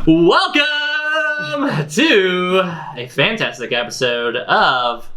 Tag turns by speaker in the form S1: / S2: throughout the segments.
S1: Welcome to a fantastic episode of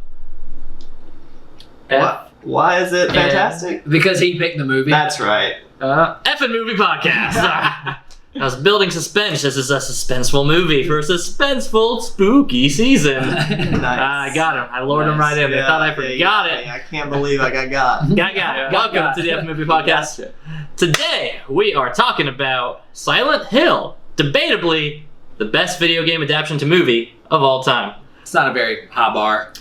S2: Why is it fantastic?
S3: Because he picked the movie.
S2: That's right.
S1: Effing Movie Podcast. I was building suspense. This is a suspenseful movie for a suspenseful, spooky season.
S2: Nice.
S1: I got him. I lured him right in. They thought I forgot it.
S2: I can't believe I got.
S1: Welcome to the Effing Movie Podcast. Today, we are talking about Silent Hill. Debatably, the best video game adaptation to movie of all time.
S3: It's not a very high bar.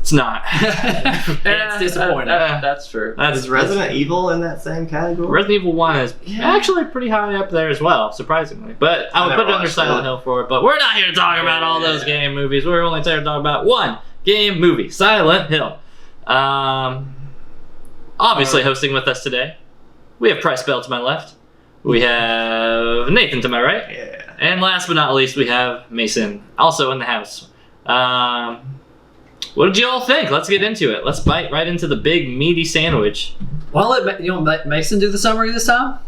S1: It's not.
S3: It's disappointing.
S4: That's true.
S2: Is Resident Evil in that same category?
S1: Resident Evil 1 is actually pretty high up there as well, surprisingly. But I would put it under Silent Hill for it. But we're not here to talk about all those game movies. We're only here to talk about one game movie, Silent Hill. Obviously hosting with us today, we have Price Bell to my left. We have Nathan to my right.
S2: Yeah.
S1: And last but not least, we have Mason, also in the house. What did you all think? Let's get into it. Let's bite right into the big meaty sandwich.
S3: Well, let Mason do the summary this time?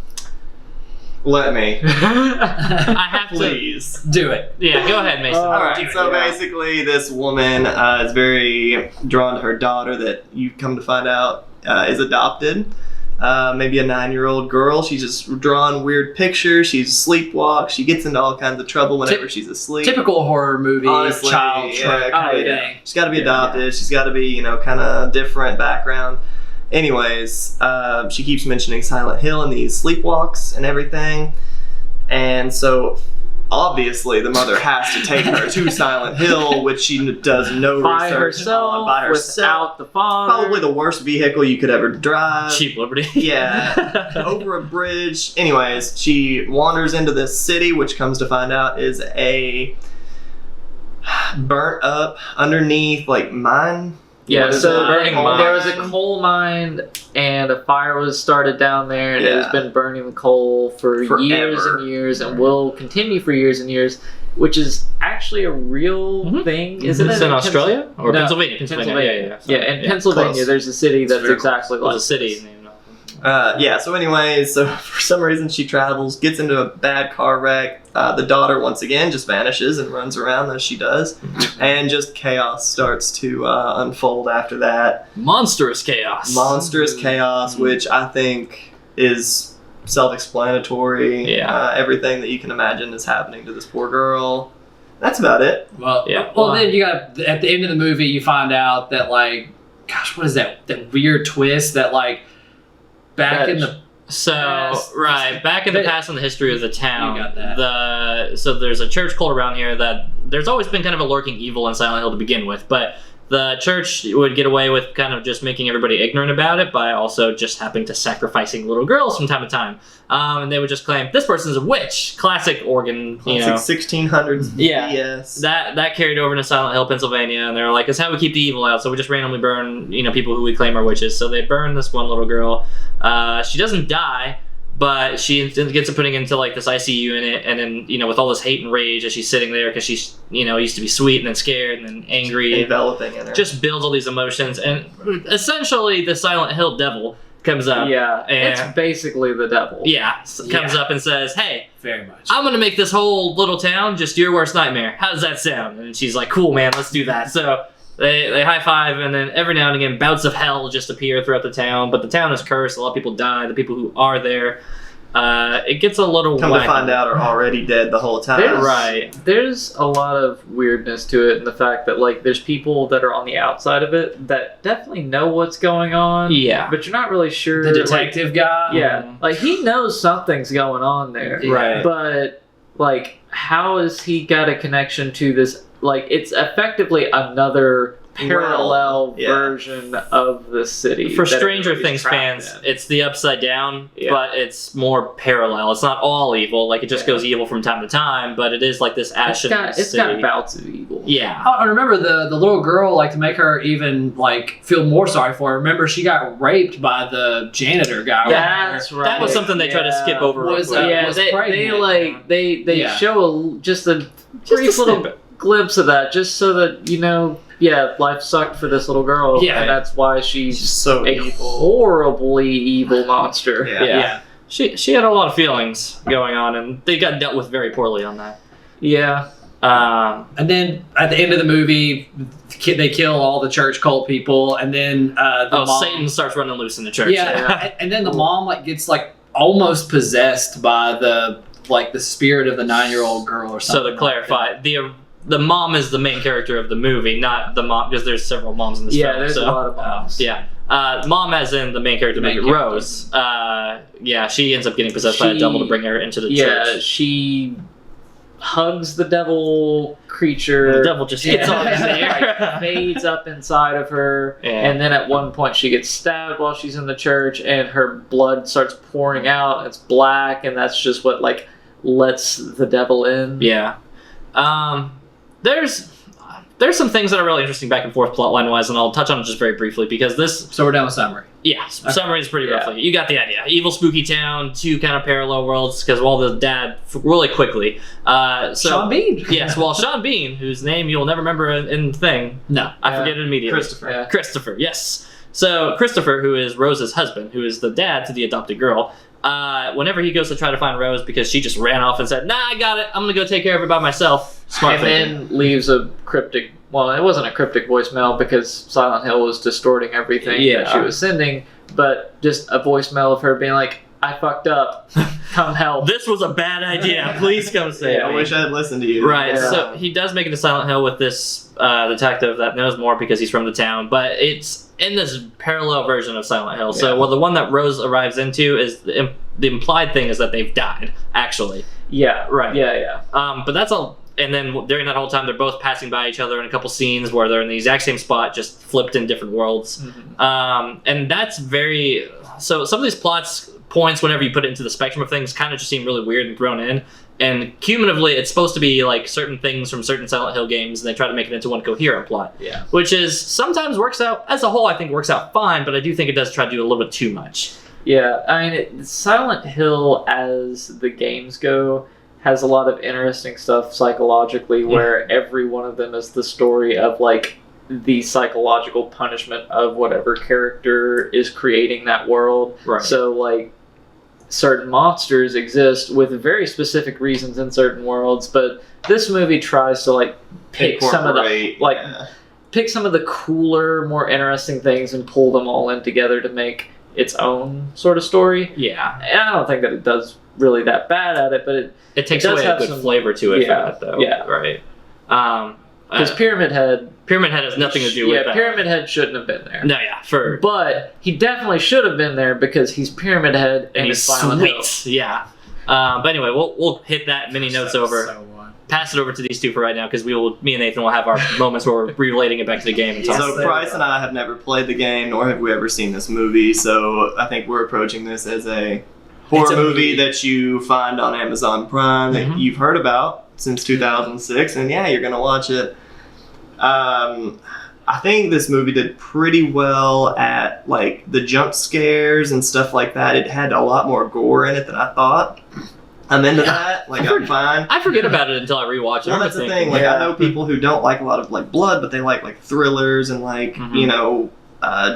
S2: Let me.
S1: I have to.
S2: Please.
S3: Do it.
S1: Yeah, go ahead, Mason.
S2: Alright, so basically this woman is very drawn to her daughter that you come to find out is adopted. Maybe a 9-year-old girl. She's just drawing weird pictures. She's sleepwalks. She gets into all kinds of trouble whenever she's asleep.
S3: Typical horror movie,
S2: Honestly,
S3: child trope kind of
S2: yeah.
S3: thing.
S2: She's got to be adopted. She's got to be, kind of different background. Anyways, she keeps mentioning Silent Hill and these sleepwalks and everything. And so, obviously, the mother has to take her to Silent Hill, which she does no research on by herself.
S4: Without the father.
S2: Probably the worst vehicle you could ever drive.
S1: Cheap Liberty.
S2: Yeah, over a bridge. Anyways, she wanders into this city, which comes to find out is a burnt up underneath mine.
S4: Yeah,
S2: What is
S4: so
S2: it?
S1: burning mine.
S4: there was a coal mine and a fire was started down there and it has
S2: Yeah.
S4: been burning the coal for years
S2: Forever.
S4: and years and will continue for years and years, which is actually a real thing, isn't
S1: It's
S4: it?
S1: in Australia? Or
S4: No,
S1: Pennsylvania?
S4: Pennsylvania.
S1: Yeah,
S4: in Pennsylvania
S2: Close.
S4: there's a city that's
S2: very
S4: exactly
S1: Well,
S4: like
S1: the city.
S4: this.
S2: So anyways, for some reason she travels, gets into a bad car wreck. The daughter once again just vanishes and runs around as she does, and just chaos starts to unfold after that.
S1: Monstrous chaos.
S2: Monstrous chaos, which I think is self-explanatory.
S1: Yeah.
S2: Everything that you can imagine is happening to this poor girl. That's about it.
S3: Well,
S1: Yeah.
S3: then you got, at the end of the movie, you find out that, gosh, what is that? That weird twist that, back in the
S1: So,
S3: Yes.
S1: right, back in the
S3: But-
S1: past in the history of the town,
S3: You got that.
S1: so there's a church cult around here that there's always been kind of a lurking evil in Silent Hill to begin with, but the church would get away with kind of just making everybody ignorant about it by also just happening to sacrificing little girls from time to time. And they would just claim, this person's a witch. Classic Oregon,
S2: Classic 1600s
S1: Yeah.
S2: BS.
S1: That carried over to Silent Hill, Pennsylvania, and they were like, "It's how we keep the evil out." So we just randomly burn, people who we claim are witches. So they burn this one little girl. She doesn't die, but she gets putting into this ICU unit, and then with all this hate and rage as she's sitting there because she's used to be sweet and then scared and then angry,
S2: Enveloping in her.
S1: just builds all these emotions, and essentially the Silent Hill devil comes up.
S4: Yeah,
S1: And-
S4: it's basically the devil.
S1: Comes up and says, "Hey,
S3: very much.
S1: I'm gonna make this whole little town just your worst nightmare. How does that sound?" And she's like, "Cool, man, let's do that." So they high five, and then every now and again, bouts of hell just appear throughout the town. But the town is cursed. A lot of people die. The people who are there, it gets a little
S2: Come
S1: wacky.
S2: to find out are already dead the whole time.
S4: There's a lot of weirdness to it, and the fact that there's people that are on the outside of it that definitely know what's going on.
S1: Yeah.
S4: but you're not really sure.
S3: The detective guy.
S4: Yeah, he knows something's going on there.
S1: Right.
S4: But how has he got a connection to this? It's effectively another parallel
S2: Yeah.
S4: version of the city.
S1: For
S4: that
S1: Stranger
S4: everybody's
S1: Things
S4: trapped
S1: fans,
S4: in.
S1: it's the upside down,
S4: Yeah.
S1: but it's more parallel. It's not all evil. It just goes evil from time to time, but it is this ashen
S4: it's got bouts of evil.
S1: Yeah.
S3: I remember the little girl, to make her even, feel more sorry for her. Remember, she got raped by the janitor guy.
S4: That's right.
S1: That was something they tried to skip over. real
S3: Was,
S1: quick.
S4: Yeah,
S3: was
S4: they
S3: pregnant.
S4: they
S3: Yeah.
S4: show just a brief little
S1: snippet.
S4: glimpse of that, just so that life sucked for this little girl.
S3: Yeah.
S4: and that's why she's
S2: She's so
S4: a
S2: evil.
S4: horribly evil monster.
S2: Yeah.
S3: Yeah.
S1: she had a lot of feelings going on, and they got dealt with very poorly on that.
S4: Yeah.
S3: And then at the end of the movie, they kill all the church cult people, and then the mom,
S1: Satan starts running loose in the church.
S3: Yeah, and then the mom gets almost possessed by the spirit of the 9-year-old girl or something.
S1: So to clarify, the mom is the main character of the movie, not the mom, because there's several moms in this film.
S4: Yeah, there's a lot of moms.
S1: Yeah. Mom as in the main character, Rose. She ends up getting possessed by a devil to bring her into the church.
S4: Yeah, she hugs the devil creature.
S1: The devil just gets on there.
S4: Fades up inside of her, and then at one point she gets stabbed while she's in the church, and her blood starts pouring out. It's black, and that's just what lets the devil in.
S1: Yeah. There's some things that are really interesting back and forth plotline wise, and I'll touch on it just very briefly because this.
S3: So we're down with summary.
S1: Yeah, summary is pretty roughly. You got the idea. Evil spooky town, two kind of parallel worlds because the dad really quickly.
S3: Sean Bean.
S1: Yes, Sean Bean, whose name you'll never remember in the thing.
S3: No,
S1: I forget it immediately.
S2: Christopher.
S4: Yeah.
S1: Christopher. Yes. So Christopher, who is Rose's husband, who is the dad to the adopted girl. Whenever he goes to try to find Rose because she just ran off and said, "Nah, I got it. I'm gonna go take care of it by myself." Smart
S4: And
S1: thinking.
S4: then leaves a cryptic. Well, it wasn't a cryptic voicemail because Silent Hill was distorting everything that she was sending, but just a voicemail of her being like, "I fucked up. Come help."
S1: This was a bad idea. Please come save
S2: I
S1: me.
S2: wish I had listened to you.
S1: Right.
S4: Yeah.
S1: So he does make it to Silent Hill with this detective that knows more because he's from the town, but it's in this parallel version of Silent Hill. So the one that Rose arrives into is the implied thing is that they've died, actually.
S4: Yeah.
S1: Right.
S4: Yeah.
S1: But that's all. And then during that whole time, they're both passing by each other in a couple scenes where they're in the exact same spot, just flipped in different worlds.
S4: Mm-hmm.
S1: And that's very. So some of these points, whenever you put it into the spectrum of things, kind of just seem really weird and thrown in. And cumulatively, it's supposed to be certain things from certain Silent Hill games, and they try to make it into one coherent plot.
S4: Yeah.
S1: Which is sometimes works out as a whole. I think works out fine, but I do think it does try to do a little bit too much.
S4: Yeah. I mean, Silent Hill, as the games go, has a lot of interesting stuff psychologically, where every one of them is the story of the psychological punishment of whatever character is creating that world.
S1: Right.
S4: So certain monsters exist with very specific reasons in certain worlds, but this movie tries to pick some of the pick some of the cooler, more interesting things and pull them all in together to make its own sort of story.
S1: Yeah.
S4: And I don't think that it does really that bad at it, but
S1: It takes
S4: It does
S1: away a
S4: have
S1: good
S4: some-
S1: flavor to it for
S4: Yeah,
S1: that, though.
S4: yeah.
S1: Right.
S4: because Pyramid Head,
S1: Pyramid Head has nothing to do with that.
S4: Pyramid Head shouldn't have been there.
S1: No, yeah,
S4: But he definitely should have been there because he's Pyramid Head and
S1: he's
S4: he's Silent Hill.
S1: sweet. Yeah. But anyway, we'll hit that mini notes over. Pass it over to these two for right now because me and Nathan will have our moments where we're relating it back to the game. And
S3: Yes.
S1: talk.
S2: So Bryce and I have never played the game, nor have we ever seen this movie. So I think we're approaching this as a horror movie that you find on Amazon Prime that you've heard about since 2006, and you're gonna watch it. I think this movie did pretty well at the jump scares and stuff like that. It had a lot more gore in it than I thought. I'm into that. I'm fine.
S1: I forget about it until I rewatch it.
S2: Well, that's the thing. I know people who don't like a lot of blood, but they like thrillers and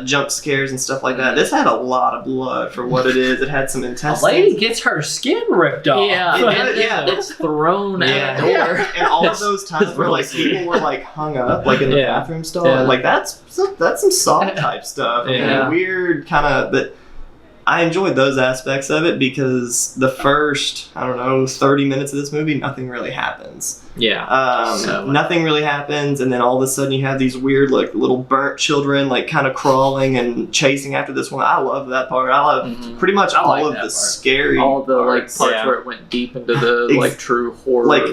S2: jump scares and stuff like that. This had a lot of blood for what it is. It had some
S3: A
S2: intestines.
S3: lady gets her skin ripped off.
S4: It's thrown
S1: Yeah.
S4: out the door.
S2: And all of those times where
S1: really
S2: people were hung up in the bathroom stall,
S4: Yeah.
S2: that's some Saw type stuff.
S1: Yeah.
S2: Weird kind of. But I enjoyed those aspects of it because the first 30 minutes of this movie, nothing really happens.
S1: Yeah.
S2: Nothing really happens, and then all of a sudden you have these weird little burnt children kind of crawling and chasing after this one. I love that part. I love pretty much
S3: I
S2: all
S3: like
S2: of
S3: that
S2: the
S3: part.
S2: scary
S4: All the
S2: parts.
S4: parts
S1: Yeah.
S4: where it went deep into the true horror.
S1: Like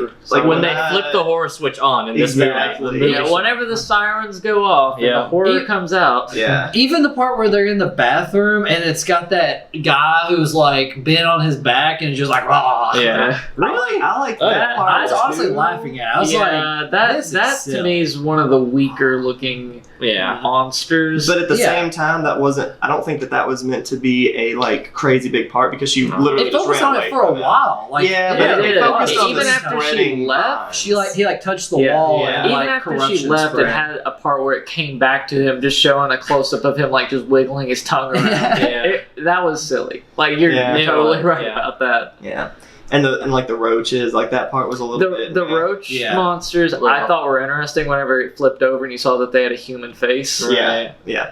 S1: when they
S2: that-
S1: flip the horror switch on in this
S2: Exactly.
S1: movie.
S4: yeah, whenever the sirens go off and
S1: Yeah.
S4: the horror comes out.
S2: Yeah.
S3: Even the part where they're in the bathroom and it's got that guy who's been on his back and just raw.
S1: Yeah.
S2: I like
S1: Oh,
S2: that
S1: yeah.
S2: part.
S3: I was honestly
S2: too.
S3: laughing at it. I was
S4: Yeah, that
S3: this is
S4: to
S3: silly.
S4: me is one of the weaker looking
S1: Yeah.
S4: monsters.
S2: But at the
S3: Yeah.
S2: same time, that wasn't. I don't think that was meant to be a crazy big part because she
S1: No.
S2: literally
S3: It
S2: just
S3: focused
S2: ran
S3: on
S2: away
S3: it for a
S2: from
S3: while.
S2: Yeah,
S4: Yeah,
S2: but
S4: it
S2: it
S4: did.
S2: focused on
S4: Even
S2: the
S4: after she
S2: spreading
S4: left,
S2: lines.
S3: He touched the
S4: Yeah.
S3: wall.
S2: Yeah.
S3: And,
S4: even after she
S3: corruption
S4: left,
S3: spread.
S4: it had a part where it came back to him, just showing a close up of him just wiggling his tongue around.
S1: Yeah.
S4: That that was silly. Like you're
S2: Yeah.
S4: totally right
S1: Yeah.
S4: about that.
S2: Yeah. And like the roaches, like that part was a little bit.
S4: The roach
S3: Yeah.
S4: monsters
S1: Little.
S4: I thought were interesting whenever it flipped over and you saw that they had a human face.
S2: Yeah. Yeah.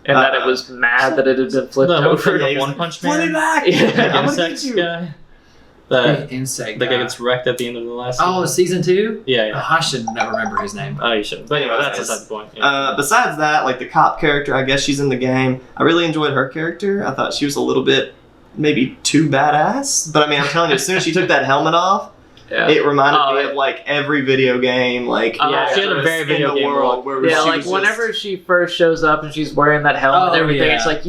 S4: And that it was mad that it had been flipped
S1: No,
S4: over.
S1: the
S2: Yeah,
S1: One Punch Man.
S2: Flip it back!
S4: Yeah.
S1: The
S2: I'm gonna
S1: insect
S2: get you.
S1: guy. The
S3: Insect.
S1: guy
S3: guy.
S1: gets wrecked at the end of the last.
S3: Oh,
S1: season.
S3: season 2?
S1: Yeah,
S3: Oh,
S1: yeah.
S3: I should never remember his name.
S1: Oh, you should. But anyway, that's
S2: Anyways,
S1: beside the point. Yeah.
S2: Besides that, like the cop character, I guess she's in the game. I really enjoyed her character. I thought she was a little bit maybe too badass. But I mean, I'm telling you, as soon as she took that helmet off,
S4: Yeah.
S2: it reminded me
S4: yeah.
S2: of like every video game, like
S4: Yeah, she had a
S1: very
S2: in
S1: video
S2: the
S1: game
S2: world
S1: look.
S2: where
S4: Yeah,
S2: she
S4: like
S2: was
S4: whenever
S2: just,
S4: she first shows up and she's wearing that helmet and
S3: Oh,
S4: everything,
S3: yeah.
S4: it's like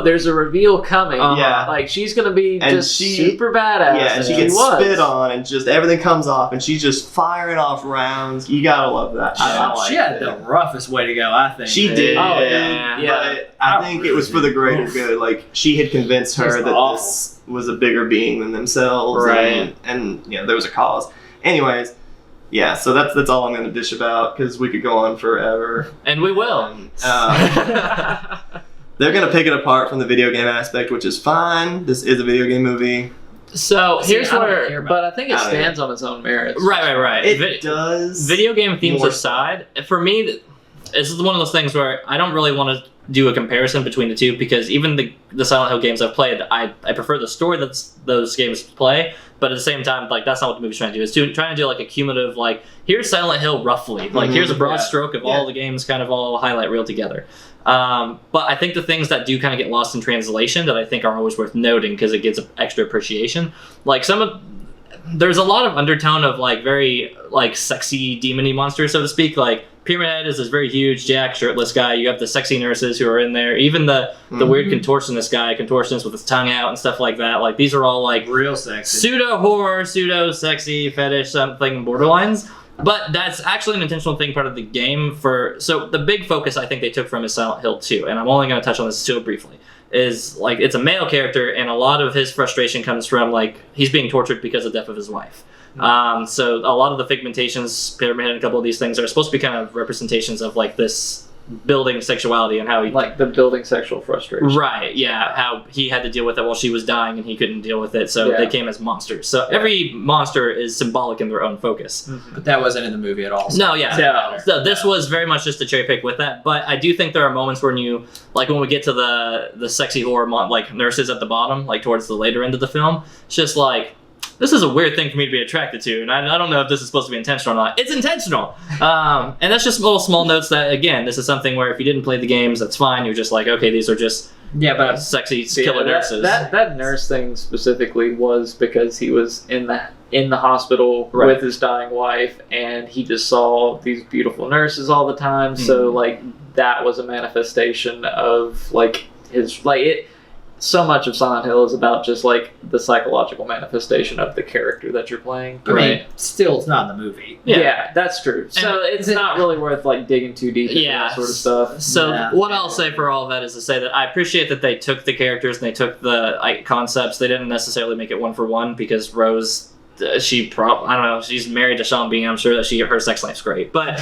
S4: there's a reveal coming.
S2: Yeah.
S4: Like she's gonna be
S2: And
S4: just
S2: she-
S4: super badass.
S2: yeah, and she gets spit on, and just everything comes off, and she's just firing off rounds. You gotta love that. I
S3: she
S2: liked
S3: had
S2: it.
S3: the roughest way to go, I think.
S2: She did.
S4: Oh, yeah.
S2: But I think it was for the greater good. Like she had convinced her
S3: She's
S2: that
S3: awful.
S2: this was a bigger being than themselves,
S1: Right.
S2: And you know there was a cause. Anyways, yeah. So that's all I'm going to dish about because we could go on forever.
S1: And we will.
S2: They're going to pick it apart from the video game aspect, which is fine. This is a video game movie.
S1: So
S3: See,
S1: here's
S3: I don't
S1: where.
S3: care about
S4: But I think it
S2: I don't
S4: stands on its own merits.
S1: Right.
S2: It does.
S1: Video game themes
S2: more
S1: aside, for me, this is one of those things where I don't really want to do a comparison between the two because even the Silent Hill games I've played, I prefer the story that those games play, but at the same time, like that's not what the movie's trying to do. It's trying to do like a cumulative, like here's Silent Hill roughly, like here's a broad
S3: Yeah.
S1: stroke of all the games, kind of all highlight reel together. But I think the things that do kind of get lost in translation that I think are always worth noting because it gives extra appreciation, like there's a lot of undertone of like very like sexy demony monsters, so to speak. Like Pyramid Head is this very huge, jack, shirtless guy. You have the sexy nurses who are in there. Even the weird contortionist guy, contortionist with his tongue out and stuff like that. Like these are all like
S3: Real sexy.
S1: pseudo horror, pseudo sexy fetish something borderlines. But that's actually an intentional thing, part of the game. So the big focus I think they took from is Silent Hill 2, and I'm only going to touch on this so briefly. Is like it's a male character, and a lot of his frustration comes from like he's being tortured because of the death of his wife. So a lot of the figmentations, Pyramid Head, and a couple of these things are supposed to be kind of representations of like this building sexuality and how he
S4: Like the building sexual frustration.
S1: right, yeah, how he had to deal with it while she was dying and he couldn't deal with it, so
S4: Yeah.
S1: they came as monsters. So every monster is symbolic in their own focus.
S3: But that wasn't in the movie at all. So
S1: No, yeah.
S4: Yeah.
S1: So this was very much just a cherry pick with that, but I do think there are moments when you, like when we get to the sexy horror, like nurses at the bottom, like towards the later end of the film, it's just like, this is a weird thing for me to be attracted to, and I don't know if this is supposed to be intentional or not. It's intentional! And that's just little small notes that, again, this is something where if you didn't play the games, that's fine. You're just like, okay, these are just
S3: yeah, but
S1: sexy
S4: Yeah,
S1: killer nurses.
S4: that nurse thing specifically was because he was in the hospital
S1: Right.
S4: with his dying wife, and he just saw these beautiful nurses all the time. So like that was a manifestation of like his like it. So much of Silent Hill is about just like the psychological manifestation of the character that you're playing.
S3: I mean, still, it's not in the movie.
S1: Yeah.
S4: That's true. So it's not really worth like digging too deep into that sort of stuff.
S1: So
S3: Yeah.
S1: what I'll say for all of that is to say that I appreciate that they took the characters and they took the concepts. They didn't necessarily make it one for one because Rose, I don't know, she's married to Sean Bean. I'm sure that her sex life's great, but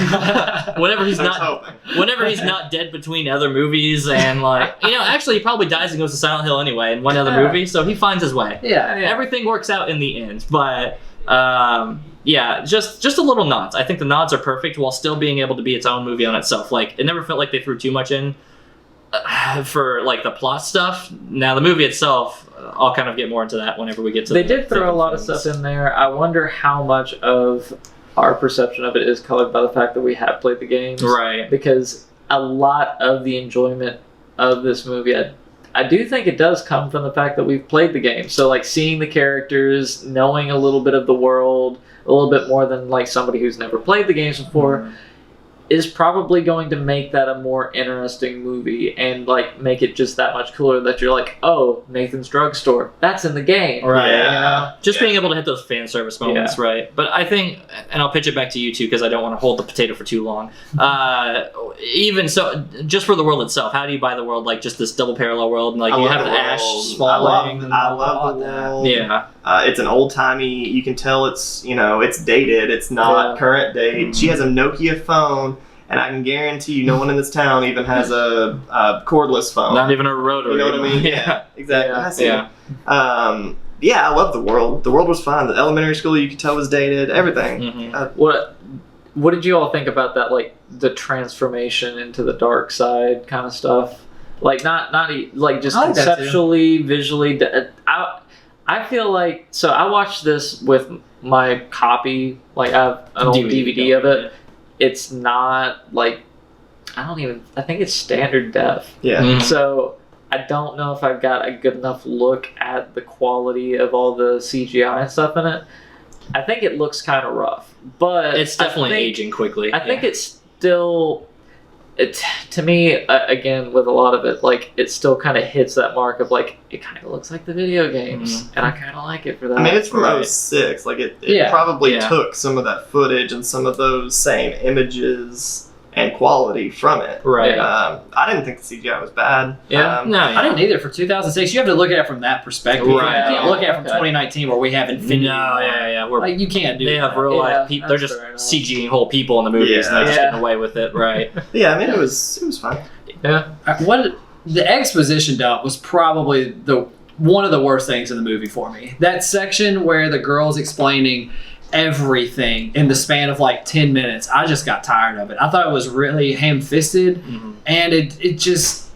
S1: whenever he's
S2: I was
S1: not.
S2: hoping.
S1: Whenever he's not dead between other movies and like actually he probably dies and goes to Silent Hill anyway in one other movie, so he finds his way.
S3: Yeah.
S1: Everything works out in the end, but just a little nods. I think the nods are perfect while still being able to be its own movie on itself. Like it never felt like they threw too much in for like the plot stuff. Now the movie itself, I'll kind of get more into that whenever we get to.
S4: They
S1: the
S4: did throw a lot of
S1: things.
S4: stuff in there. I wonder how much of our perception of it is colored by the fact that we have played the games.
S1: Right.
S4: Because a lot of the enjoyment of this movie, I do think it does come from the fact that we've played the game. So like seeing the characters, knowing a little bit of the world, a little bit more than like somebody who's never played the games before, is probably going to make that a more interesting movie and like make it just that much cooler that you're like, oh, Nathan's Drugstore, that's in the game.
S1: Right.
S2: Yeah.
S1: Just being able to hit those fan service moments, right? But I think, and I'll pitch it back to you too, because I don't want to hold the potato for too long. Even so, just for the world itself, how do you buy the world like just this double parallel world? And like you have the Ash spawning.
S2: I love the world.
S1: Yeah.
S2: It's an old timey. You can tell it's it's dated. It's not
S4: Yeah.
S2: current date. She has a Nokia phone, and I can guarantee you, no one in this town even has a cordless phone.
S1: Not even a rotary.
S2: You know what I mean?
S1: Yeah,
S2: exactly.
S1: Yeah.
S2: I see. Yeah, I love the world. The world was fine. The elementary school, you could tell, was dated. Everything.
S1: Mhm.
S4: What did you all think about that? Like the transformation into the dark side kind of stuff. Like not like just
S3: I like that too.
S4: conceptually, visually. I feel like so. I watched this with my copy. Like I have an old DVD of it. It's not like I think it's standard def.
S2: Yeah.
S1: Mhm.
S4: So I don't know if I've got a good enough look at the quality of all the CGI and stuff in it. I think it looks kind of rough, but
S1: It's definitely aging quickly.
S4: I think it's still, to me, again, with a lot of it, like, it still kind of hits that mark of, like, it kind of looks like the video games, and I kind of like it for that.
S2: I mean, it's from
S1: Right.
S2: 06. Like, it
S3: Yeah.
S2: probably
S1: Yeah.
S2: took some of that footage and some of those same images and quality from it.
S1: Right.
S2: I didn't think the CGI was bad.
S4: Yeah?
S1: No,
S3: I didn't either for 2006. You have to look at it from that perspective.
S1: Right.
S3: You can't look at it from
S4: Okay.
S3: 2019 where we have Infinity
S1: No,
S3: War.
S1: yeah. We're,
S3: Like, you can't do
S1: they
S3: that.
S1: have real
S4: Yeah,
S1: life people. They're
S4: that's
S1: just
S4: fair enough.
S1: CGing whole people in the movies, and they're just
S4: Yeah.
S1: getting away with it, right?
S2: Yeah, I mean, it was fun.
S4: Yeah.
S3: What the exposition dump was probably one of the worst things in the movie for me. That section where the girl's explaining everything in the span of like 10 minutes, I just got tired of it. I thought it was really ham-fisted, and it just,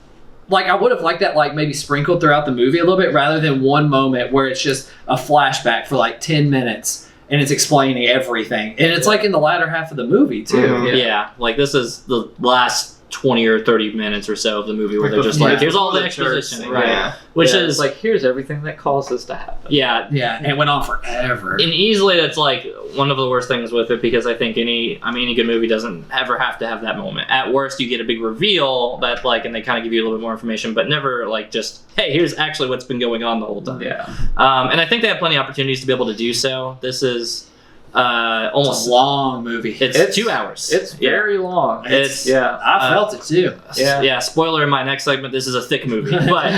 S3: like, I would have liked that, like, maybe sprinkled throughout the movie a little bit rather than one moment where it's just a flashback for like 10 minutes and it's explaining everything, and it's like in the latter half of the movie too.
S2: Mhm.
S1: Yeah. Like this is the last 20 or 30 minutes or so of the movie where they're just like,
S3: Yeah.
S1: here's all the
S2: Before the church
S1: exposition,
S2: scene,
S1: right?
S2: yeah.
S1: Which
S4: Yeah,
S1: is
S4: it's like, here's everything that caused this to happen.
S1: yeah.
S3: And it went on forever.
S1: And easily that's like one of the worst things with it, because I think any good movie doesn't ever have to have that moment. At worst, you get a big reveal that like, and they kind of give you a little bit more information, but never like just, hey, here's actually what's been going on the whole time.
S4: Yeah.
S1: And I think they have plenty of opportunities to be able to do so. This is
S3: It's
S1: almost
S3: a long movie.
S1: it's 2 hours.
S4: It's very long.
S1: It's
S4: Yeah.
S3: I felt it too.
S1: yeah. Spoiler in my next segment. This is a thick movie, but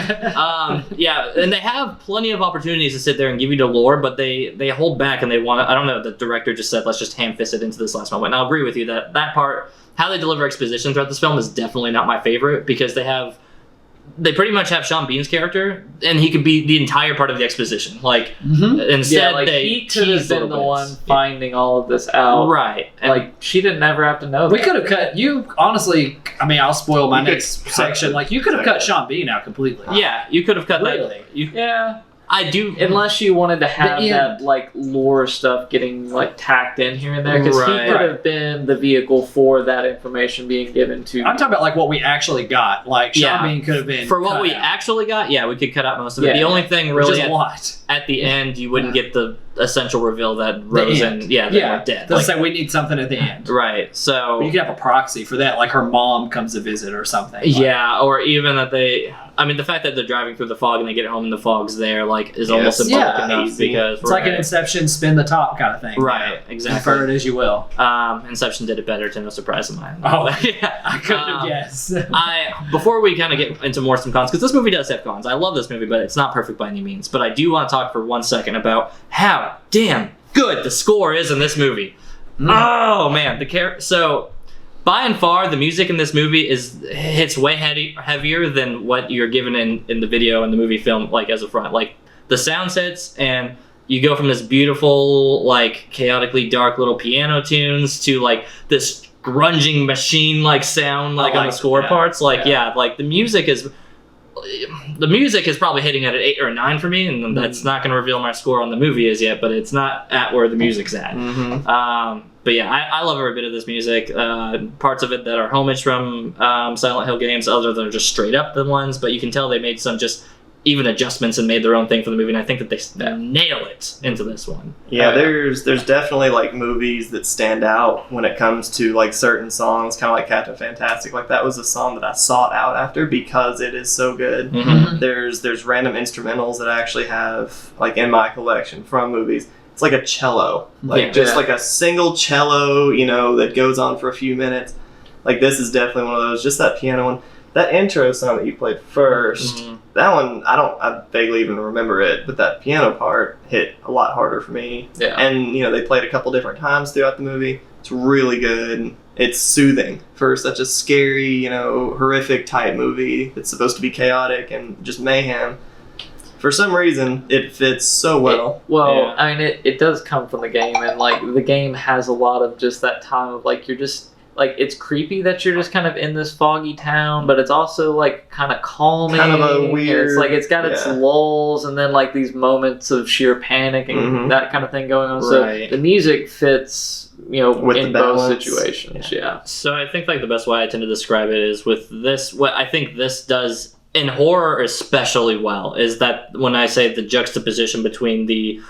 S1: yeah, and they have plenty of opportunities to sit there and give you the lore, but they hold back and they want to. I don't know. The director just said, let's just ham-fist it into this last moment. And I'll agree with you that part, how they deliver exposition throughout this film, is definitely not my favorite, because they pretty much have Sean Bean's character, and he could be the entire part of the exposition. Like instead,
S4: Yeah, like,
S1: they
S4: he could have
S1: tease
S4: been
S1: little
S4: the one
S1: bits.
S4: finding all of this out.
S1: Right? And
S4: Like, she didn't never have to know
S3: We
S4: that.
S3: could have cut you. Honestly, I mean, I'll spoil my
S2: You could
S3: next
S2: cut
S3: section.
S2: it.
S3: Like, you could have cut Sean Bean out completely.
S1: yeah, you could have cut
S3: Really?
S1: that. You,
S4: Yeah.
S1: I do.
S4: Unless you wanted to have
S3: end.
S4: that, like, lore stuff getting, like, tacked in here and there. Because
S1: Right.
S4: he could have been the vehicle for that information being given to...
S3: I'm talking about like what we actually got. Like Sean
S1: Yeah.
S3: Bean could have been
S1: For what
S3: cut
S1: we
S3: out,
S1: actually got, yeah, we could cut out most of it.
S4: Yeah.
S1: The only thing
S3: which
S1: really
S3: is a lot.
S1: at the end, you wouldn't get the essential reveal that Rose
S3: end.
S1: and they were dead.
S3: They'll
S1: Like,
S3: say we need something at the end.
S1: right. So
S3: But you could have a proxy for that, like her mom comes to visit or something. Like,
S1: yeah, or even that the fact that they're driving through the fog and they get home and the fog's there, like, is almost
S2: Yes.
S1: symbolic
S3: Yeah.
S1: enough,
S2: Easy.
S1: because
S3: it's like an Inception spin the top kind of thing.
S1: right,
S3: Infer
S1: exactly.
S3: it as you will.
S1: Inception did it better, to no surprise of mine.
S3: Oh.
S1: yeah.
S3: I couldn't have guessed.
S1: Before we kind of get into more some cons, because this movie does have cons. I love this movie, but it's not perfect by any means. But I do want to talk for 1 second about how damn good the score is in this movie. Oh man, so by and far the music in this movie hits way heavier than what you're given in the video and the movie film, like, as a front. Like, the sound sets, and you go from this beautiful, like, chaotically dark little piano tunes to like this grunging machine like sound, like, on the score parts. Like, like the music is probably hitting at an 8 or a 9 for me, and that's not going to reveal my score on the movie as yet, but it's not at where the music's at. But yeah, I love every bit of this music. Parts of it that are homage from Silent Hill games, others that are just straight up the ones, but you can tell they made some just even adjustments and made their own thing for the movie, and I think that they nail it into this one.
S2: Yeah, there's definitely like movies that stand out when it comes to like certain songs, kind of like Captain Fantastic. Like, that was a song that I sought out after because it is so good.
S1: Mhm.
S2: There's random instrumentals that I actually have like in my collection from movies. It's like a cello, like like a single cello, that goes on for a few minutes. Like, this is definitely one of those. Just that piano one. that intro song that you played first, that one, I vaguely even remember it, but that piano part hit a lot harder for me.
S4: Yeah.
S2: And, they played a couple different times throughout the movie. It's really good. It's soothing for such a scary, horrific type movie that's supposed to be chaotic and just mayhem. For some reason, it fits so well.
S4: I mean, it does come from the game, and like the game has a lot of just that time of like you're just like it's creepy that you're just kind of in this foggy town, but it's also like kind of calming.
S2: Kind of a weird.
S4: It's like it's got its lulls, and then like these moments of sheer panic and that kind of thing going on.
S1: Right.
S4: So the music fits,
S2: With
S4: in
S2: the
S4: both
S2: balance.
S4: situations. Yeah.
S1: So I think like the best way I tend to describe it is with this. What I think this does in horror especially well is that when I say the juxtaposition between the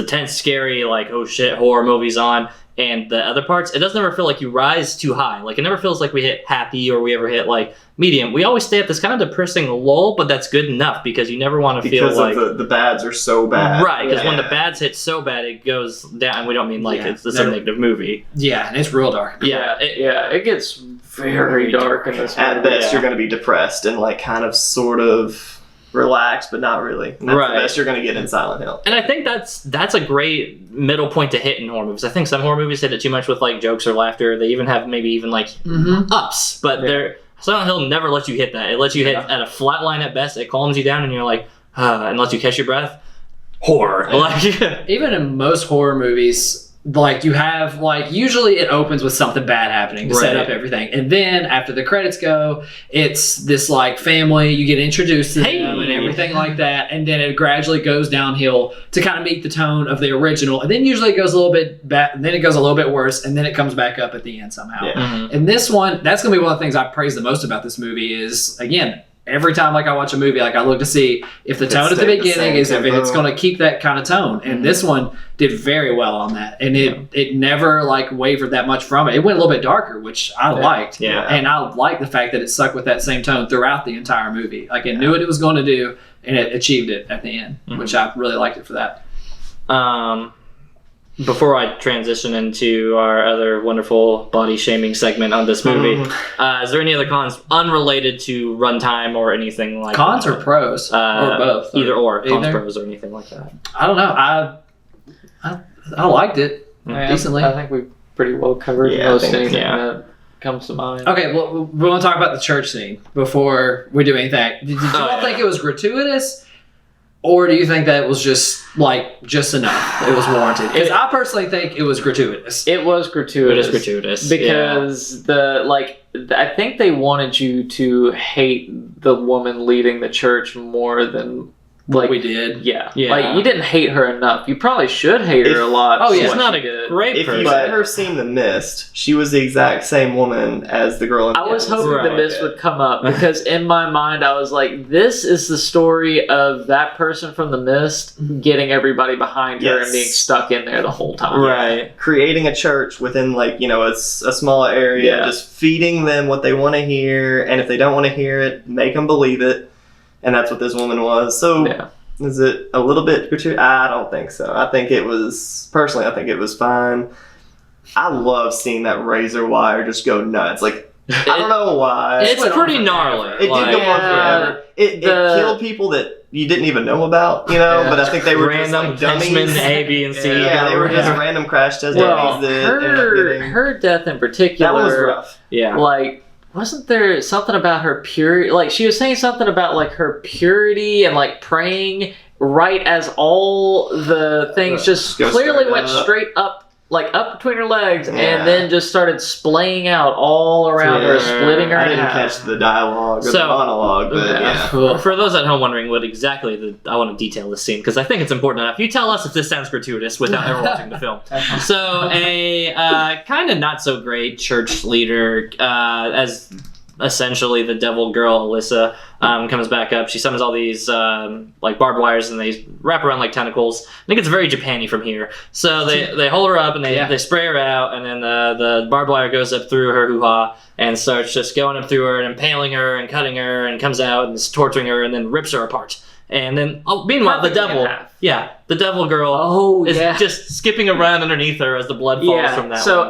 S1: tense, scary, like oh shit horror movies on, and the other parts, it doesn't ever feel like you rise too high. Like it never feels like we hit happy or we ever hit like medium. We always stay at this kind of depressing lull, but that's good enough because you never want to feel like
S2: the bads are so bad.
S1: right. Because when the bads hit so bad, it goes down. And we don't mean like it's a negative movie.
S3: Yeah, and it's real dark.
S1: Yeah,
S4: It gets very dark in this movie.
S2: At best, you're going to be depressed and like kind of sort of relaxed, but not really. And that's the best you're going to get in Silent Hill.
S1: And I think that's a great middle point to hit in horror movies. I think some horror movies hit it too much with like jokes or laughter. They even have maybe even like ups, but Silent Hill never lets you hit that. It lets you hit at a flat line at best. It calms you down, and you're like, and lets you catch your breath. Horror, like
S3: Even in most horror movies, like you have like usually it opens with something bad happening to set up everything, and then after the credits go, it's this like family, you get introduced to them and everything like that, and then it gradually goes downhill to kind of meet the tone of the original, and then usually it goes a little bit bad, and then it goes a little bit worse, and then it comes back up at the end somehow. And this one, that's gonna be one of the things I praise the most about this movie is, again, every time like I watch a movie, like I look to see if the tone at the beginning is if it's going to keep that kind of tone, and this one did very well on that, and it never like wavered that much from it. It went a little bit darker, which I liked, and I like the fact that it stuck with that same tone throughout the entire movie. Like it knew what it was going to do, and it achieved it at the end, which I really liked it for that.
S1: Before I transition into our other wonderful body shaming segment on this movie, is there any other cons unrelated to runtime or anything like
S3: cons
S1: that?
S3: or pros or both?
S1: Either or, cons, pros, or anything like that.
S3: I don't know. I liked it decently.
S4: I think we pretty well covered most anything that comes to mind.
S3: Okay, well, we want to talk about the church scene before we do anything. Did you all think it was gratuitous? Or do you think that it was just enough? It was warranted. Because I personally think it was gratuitous.
S4: It was gratuitous.
S1: It is gratuitous
S4: because I think they wanted you to hate the woman leading the church more than
S3: what we did.
S4: Yeah. Like you didn't hate her enough. You probably should hate her a lot.
S1: Oh yeah, she's not a great person.
S2: If you've ever seen The Mist, she was the exact same woman as the girl in The
S4: I was hoping The Mist would come up because in my mind I was like, this is the story of that person from The Mist getting everybody behind her and being stuck in there the whole time.
S1: Right.
S2: Creating a church within a smaller area, just feeding them what they want to hear, and if they don't want to hear it, make them believe it. And that's what this woman was. So, is it a little bit gratuitous? I don't think so. I think it was fine. I love seeing that razor wire just go nuts. Like, I don't know why.
S1: It's pretty gnarly.
S2: It did go on forever. It killed people that you didn't even know about, but I think they were
S1: random
S2: just like dummies.
S1: A, B, and C.
S2: Yeah, they were just random crash test dummies that
S4: her death in particular.
S2: That was rough.
S1: Yeah.
S4: Like, wasn't there something about her purity? Like, she was saying something about, like, her purity and, like, praying right as all the things just clearly went straight up, like, up between her legs, and then just started splaying out all around her, splitting her
S2: I
S4: in
S2: didn't
S4: half.
S2: catch the dialogue or the monologue, but
S1: For those at home wondering what exactly I want to detail this scene, because I think it's important enough. You tell us if this sounds gratuitous without ever watching the film. So a kind of not so great church leader, as essentially the devil girl Alyssa, comes back up. She summons all these like barbed wires, and they wrap around like tentacles. I think it's very Japan-y from here. So they hold her up and they spray her out, and then the barbed wire goes up through her hoo-ha and starts just going up through her and impaling her and cutting her, and comes out and is torturing her and then rips her apart. And then, meanwhile, the
S4: Perfectly in
S1: devil,
S4: half.
S1: the devil girl is
S4: yeah.
S1: just skipping around underneath her as the blood falls from that
S4: so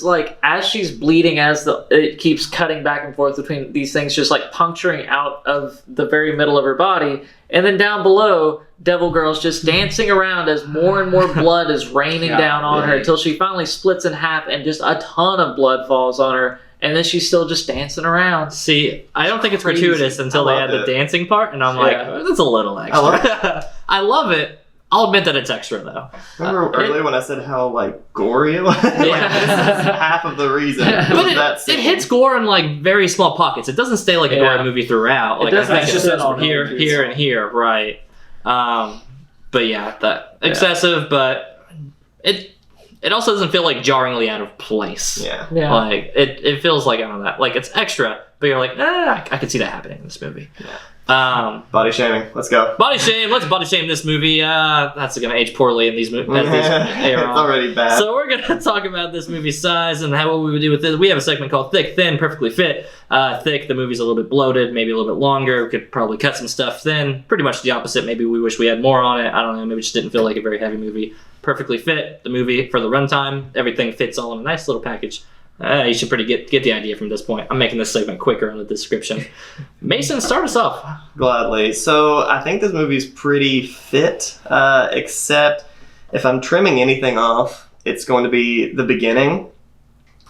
S1: one.
S4: as she's bleeding, it keeps cutting back and forth between these things, just like puncturing out of the very middle of her body, and then down below, Devil Girl's just dancing around as more and more blood is raining down on her until she finally splits in half and just a ton of blood falls on her. And then she's still just dancing around.
S1: See, I don't think it's
S3: Crazy.
S1: gratuitous until they add the dancing part, and I'm like, that's a little extra. I love it. I'll admit that it's extra, though.
S2: Remember earlier when I said how, like, gory it was? Like, this is half of the reason.
S1: But it hits gore in, like, very small pockets. It doesn't stay like a gory movie throughout. Like,
S4: It doesn't.
S1: I think
S3: It's
S1: it
S3: just
S1: says here, and here, right. But yeah, that excessive, but it also doesn't feel like jarringly out of place.
S2: Yeah.
S1: Like it feels like, I don't know, that like it's extra, but you're like, I could see that happening in this movie.
S2: Body shaming. Let's go.
S1: Body shame. Let's body shame this movie. That's gonna age poorly in these movies.
S2: It's already bad.
S1: So we're gonna talk about this movie's size and what we would do with it. We have a segment called Thick, Thin, Perfectly Fit. Thick, the movie's a little bit bloated, maybe a little bit longer. We could probably cut some stuff. Thin, pretty much the opposite. Maybe we wish we had more on it. I don't know. Maybe it just didn't feel like a very heavy movie. Perfectly Fit, the movie for the runtime. Everything fits all in a nice little package. You should get the idea from this point. I'm making this segment quicker on the description. Mason, start us off.
S2: Gladly. So I think this movie's pretty fit, except if I'm trimming anything off, it's going to be the beginning.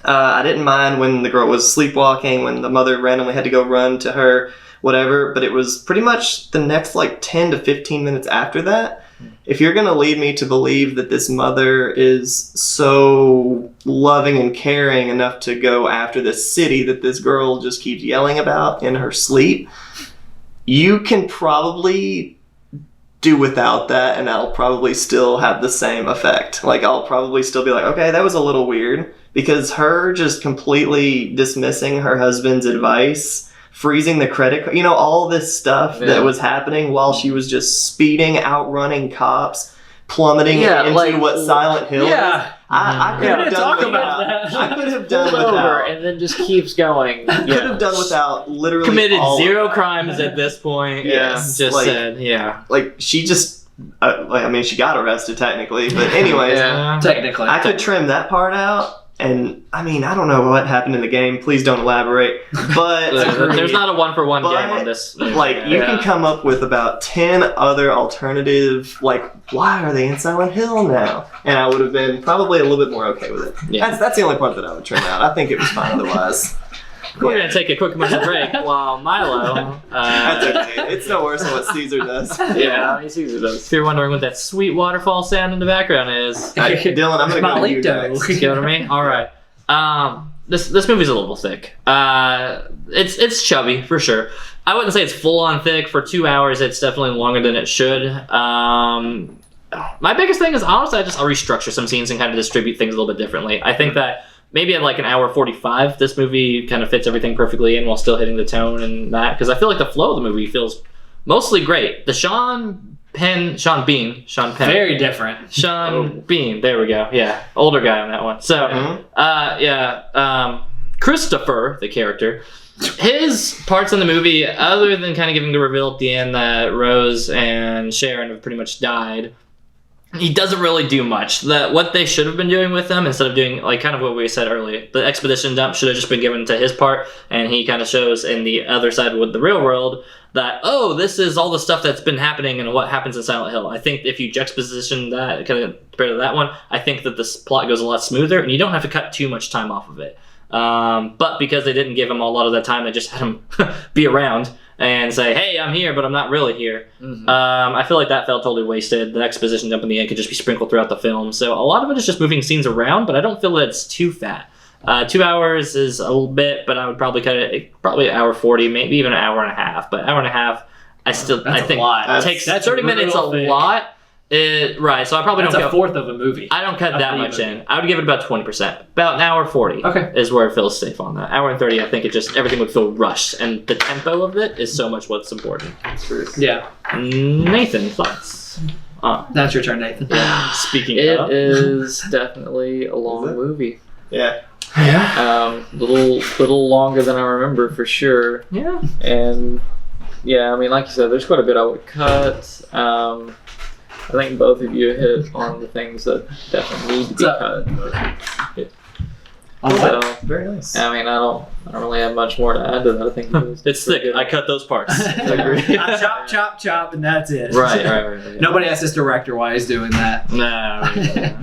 S2: I didn't mind when the girl was sleepwalking, when the mother randomly had to go run to her, whatever, but it was pretty much the next like 10 to 15 minutes after that. If you're going to lead me to believe that this mother is so loving and caring enough to go after this city that this girl just keeps yelling about in her sleep, you can probably do without that, and that'll probably still have the same effect. Like, I'll probably still be like, okay, that was a little weird, because her just completely dismissing her husband's advice, freezing the credit card, all this stuff that was happening while she was just speeding, outrunning cops, plummeting into what Silent Hill is. I could have done without that. I could have done without.
S4: And then just keeps going.
S2: I could have done without literally
S1: Committed
S2: all
S1: zero crimes at this point.
S2: Yes.
S1: Just
S2: Like-
S1: said, yeah.
S2: Like, she just, she got arrested technically, but anyways,
S3: Technically.
S2: I could trim that part out. And I don't know what happened in the game. Please don't elaborate. But
S1: There's not a 1-for-1
S2: But,
S1: game on this.
S2: like, you can come up with about 10 other alternative, like, why are they in Silent Hill now? And I would have been probably a little bit more okay with it.
S1: Yeah.
S2: That's the only part that I would trim out. I think it was fine otherwise.
S1: We're going to take a quick commercial break while Milo...
S2: That's okay. It's no worse than what Caesar does.
S1: Yeah.
S4: Caesar does.
S1: If you're wondering what that sweet waterfall sound in the background is...
S2: Dylan, I'm going to go to you
S3: Malito.
S2: next.
S1: You know what I mean? All right. This movie's a little thick. It's chubby for sure. I wouldn't say it's full on thick. For 2 hours, it's definitely longer than it should. My biggest thing is honestly, I'll restructure some scenes and kind of distribute things a little bit differently. I think that maybe at like an hour 45, this movie kind of fits everything perfectly in while still hitting the tone and that, because I feel like the flow of the movie feels mostly great. The Sean Penn.
S3: Very different.
S1: Sean Bean, there we go. Yeah, older guy on that one. So, Christopher, the character, his parts in the movie, other than kind of giving the reveal at the end that Rose and Sharon have pretty much died, he doesn't really do much. What they should have been doing with them, instead of doing like kind of what we said earlier, the exposition dump should have just been given to his part, and he kind of shows in the other side with the real world that, oh, this is all the stuff that's been happening and what happens in Silent Hill. I think if you juxtaposition that kind of compared to that one, I think that this plot goes a lot smoother, and you don't have to cut too much time off of it. But because they didn't give him a lot of that time, they just had him be around and say, hey, I'm here, but I'm not really here.
S4: Mm-hmm.
S1: I feel like that felt totally wasted. The exposition dump in the end could just be sprinkled throughout the film. So a lot of it is just moving scenes around, but I don't feel that it's too fat. 2 hours is a little bit, but I would probably cut it probably an hour 40, maybe even an hour and a half. But hour and a half, I think
S3: a lot.
S1: takes
S3: That's
S1: 30 minutes a
S3: brutal.
S1: lot. Right, so I probably
S3: That's
S1: don't
S3: a
S1: go.
S3: fourth of a movie.
S1: I don't cut
S3: Of
S1: that
S3: the
S1: much
S3: movie.
S1: in. I would give it about 20%. About an hour 40
S3: Okay.
S1: is where it feels safe on that. Hour and 30, I think everything would feel rushed, and the tempo of it is so much what's important.
S3: Yeah.
S1: Nathan, thoughts?
S3: That's your turn, Nathan.
S1: Speaking
S4: It
S1: of,
S4: is definitely a long
S2: Is it?
S4: movie.
S2: Yeah.
S3: Yeah.
S4: Little longer than I remember for sure.
S1: yeah,
S4: And Yeah, I mean, like you said, there's quite a bit I would cut. I think both of you hit on the things that definitely need to be cut. So,
S2: Very nice.
S4: I mean, I don't really have much more to add to that. I think
S1: It's thick. I cut those parts.
S3: I chop, and that's it.
S1: Right. Yeah.
S3: Nobody asks this director why he's doing that.
S1: No.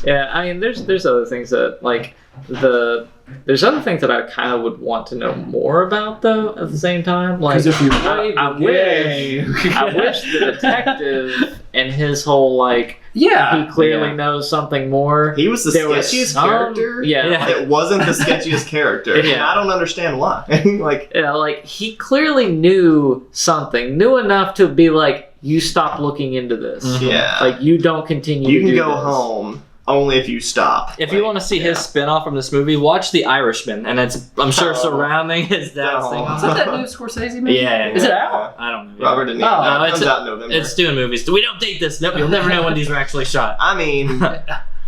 S4: Yeah, I mean, there's other things that like there's other things that I kind of would want to know more about though. At the same time, like
S3: Because if you
S4: I wish the detective and his whole like he clearly knows something more.
S2: He was the
S4: There was
S2: sketchiest
S4: some-
S2: character.
S4: Yeah.
S2: It wasn't the sketchiest character. And
S4: Yeah.
S2: I don't understand why. Like,
S4: Yeah, like he clearly knew something, knew enough to be like, you stop looking into this.
S2: yeah.
S4: Like you don't continue.
S2: You
S4: to
S2: can
S4: do
S2: go
S4: this.
S2: home only if you stop.
S1: If you want to see his spin-off from this movie, watch The Irishman, and it's I'm sure
S2: Oh.
S1: surrounding his dad's
S2: Oh.
S1: thing.
S3: Is that new Scorsese movie?
S1: Yeah.
S3: Is it out?
S1: I don't know.
S2: Robert De Niro.
S3: Oh,
S2: It comes out in November.
S1: It's doing movies. We don't date this. Nope, you'll never know when these were actually shot.
S2: I mean,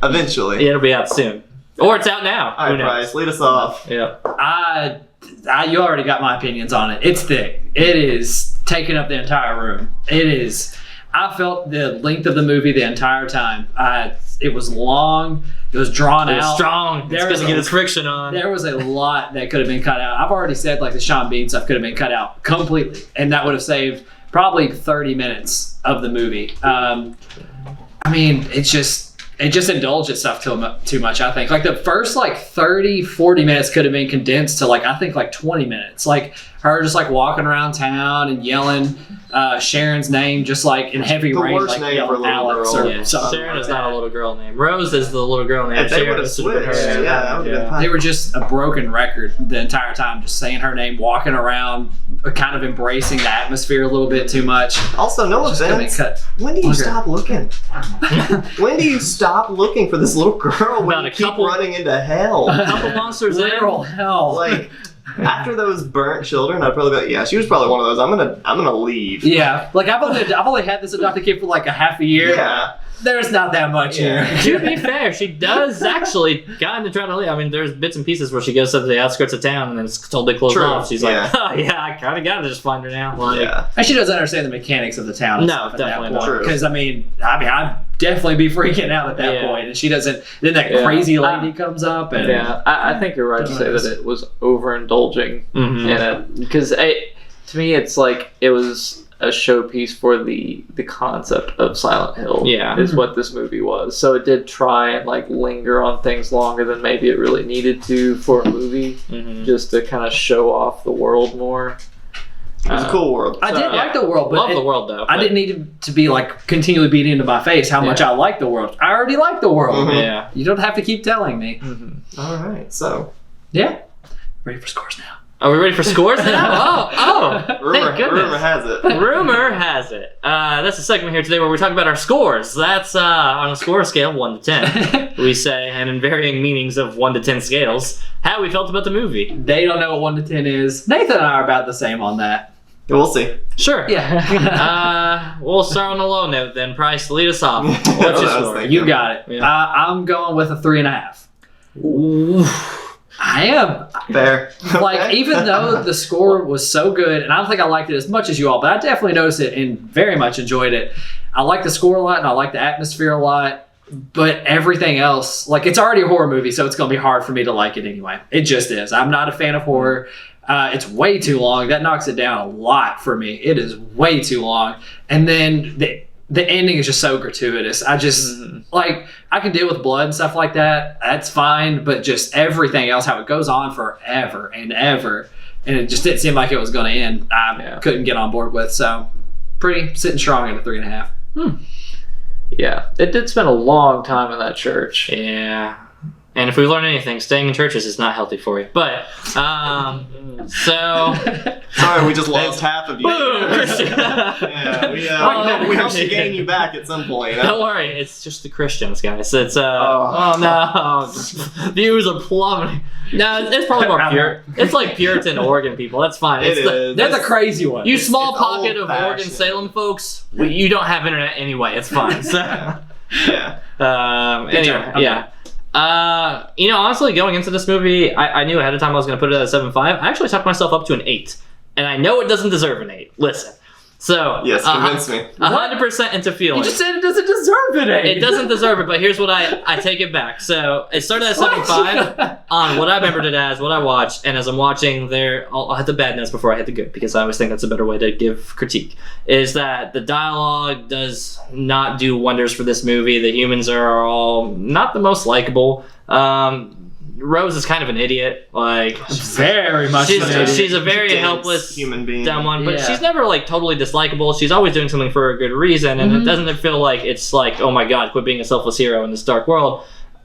S2: eventually.
S1: It'll be out soon, or it's out now.
S2: All
S1: Who
S2: right,
S1: knows?
S2: Bryce, lead us off.
S1: Yeah.
S3: You already got my opinions on it. It's thick. It is taking up the entire room. It is. I felt the length of the movie the entire time. It was long. It was drawn
S1: It was
S3: out.
S1: strong. It's
S3: There
S1: good
S3: was
S1: to get
S3: a-
S1: its friction on.
S3: There was a lot that could have been cut out. I've already said like the Sean Bean stuff could have been cut out completely, and that would have saved probably 30 minutes of the movie. I mean, it just indulged itself too much, I think. Like the first like 30, 40 minutes could have been condensed to like I think like 20 minutes. Like her just like walking around town and yelling Sharon's name just like in heavy
S2: The
S3: rain,
S2: worst
S3: like
S2: name
S3: yelling
S2: for a little
S3: Alex
S2: girl.
S3: or
S1: Yeah.
S3: something.
S1: Sharon
S3: like
S1: is not
S3: that.
S1: a little girl name. Rose is the little girl name.
S2: If they
S1: Sharon
S2: would have
S1: is the little
S2: switched,
S1: girl.
S2: that would have been fine.
S3: They were just a broken record the entire time, just saying her name, walking around, kind of embracing the atmosphere a little bit too much.
S2: Also, no
S3: Just could've been
S2: offense.
S3: cut.
S2: When do you
S3: Okay.
S2: stop looking? When do you stop looking for this little girl when
S1: About
S2: you
S1: a
S2: keep
S1: couple-
S2: running into hell?
S1: Couple monsters in.
S3: Literal hell.
S2: Like, after those burnt children, I'd probably be like, yeah, she was probably one of those. I'm gonna leave.
S3: Yeah, like I've only had this adopted kid for like a half a year.
S2: Yeah.
S3: There's not that much
S2: Yeah.
S3: here.
S1: To be fair, she does actually kind of try to leave. I mean, there's bits and pieces where she goes to the outskirts of town and then it's totally closed
S2: True.
S1: off. She's
S2: Yeah.
S1: like, oh yeah, I kind of got to just find her now. Like,
S2: Yeah.
S3: And she doesn't understand the mechanics of the town. and
S1: No,
S3: stuff at
S1: definitely
S3: that
S1: not.
S3: point.
S2: True.
S3: Because I'd definitely be freaking out at that
S1: Yeah.
S3: point, and she doesn't. Then that
S4: Yeah.
S3: crazy lady comes up, and
S4: Yeah, I think you're right to say that it was overindulging
S1: Mhm.
S4: in it because to me it's like it was a showpiece for the concept of Silent Hill.
S1: Yeah.
S4: is what this movie was. So it did try and like linger on things longer than maybe it really needed to for a movie,
S1: Mhm.
S4: just to kind of show off the world more.
S2: It was a cool world.
S3: I did like the world, but
S1: Love the world though.
S3: I didn't need it to be like continually beating into my face how much
S4: Yeah.
S3: I like the world. I already like the world.
S2: Mhm.
S1: Yeah.
S3: You don't have to keep telling me.
S2: All right, so
S3: Yeah. Ready for scores now.
S1: Are we ready for scores now? Oh,
S2: rumor
S1: goodness.
S2: has it.
S1: Rumor has it. That's a segment here today where we talk about our scores. That's on a score scale of 1 to 10. We say, and in varying meanings of 1 to 10 scales, how we felt about the movie.
S3: They don't know what 1 to 10 is. Nathan and I are about the same on that.
S2: We'll see.
S1: Sure.
S3: Yeah.
S1: We'll start on a low note then. Price, lead us off.
S2: That's
S1: What's
S2: what
S1: your
S2: I was
S1: score?
S2: thinking.
S3: You got it.
S1: Yeah.
S3: I'm going with a 3.5. I am.
S2: Fair.
S3: Like,
S2: Okay.
S3: even though the score was so good, and I don't think I liked it as much as you all, but I definitely noticed it and very much enjoyed it. I like the score a lot, and I like the atmosphere a lot, but everything else, like, it's already a horror movie, so it's going to be hard for me to like it anyway. It just is. I'm not a fan of horror. It's way too long. That knocks it down a lot for me. It is way too long. And then the ending is just so gratuitous. I just, like, I can deal with blood and stuff like that. That's fine. But just everything else, how it goes on forever and ever. And it just didn't seem like it was going to end. I couldn't get on board with. So, pretty sitting strong at a 3.5.
S4: Yeah, it did spend a long time in that church.
S1: Yeah. And if we learn anything, staying in churches is not healthy for you. But, so...
S2: Sorry, we just lost half of you.
S1: Boom, Christian.
S2: Yeah, we hope to gain you back at some point.
S1: Don't worry, it's just the Christians, guys. It's no, views are plummeting. No, it's probably more pure. It's like Puritan Oregon people. That's fine.
S2: It
S1: It's
S2: is.
S3: They're the crazy ones.
S1: You small
S2: It's
S1: pocket of
S2: old-fashioned.
S1: Oregon Salem folks. You don't have internet anyway. It's fine. So,
S2: Yeah.
S1: anyway,
S3: Okay.
S1: yeah. Honestly, going into this movie, I knew ahead of time I was going to put it at a 7.5. I actually talked myself up to an 8. and I know it doesn't deserve an 8. Listen. So
S2: Yes, convince me.
S1: 100% into feeling.
S3: You just said it doesn't deserve an 8.
S1: It doesn't deserve it, but here's what I take it back. So it started at 7.5 on what I remembered it as, what I watched, and as I'm watching there, I'll hit the bad notes before I hit the good, because I always think that's a better way to give critique, is that the dialogue does not do wonders for this movie. The humans are all not the most likable. Rose is kind of an idiot. Like,
S3: very much.
S1: She's a very
S2: Dense
S1: helpless
S2: human being,
S1: dumb one, but
S3: Yeah.
S1: she's never like totally dislikable. She's always doing something for a good reason, and it doesn't feel like it's like, oh my god, quit being a selfless hero in this dark world.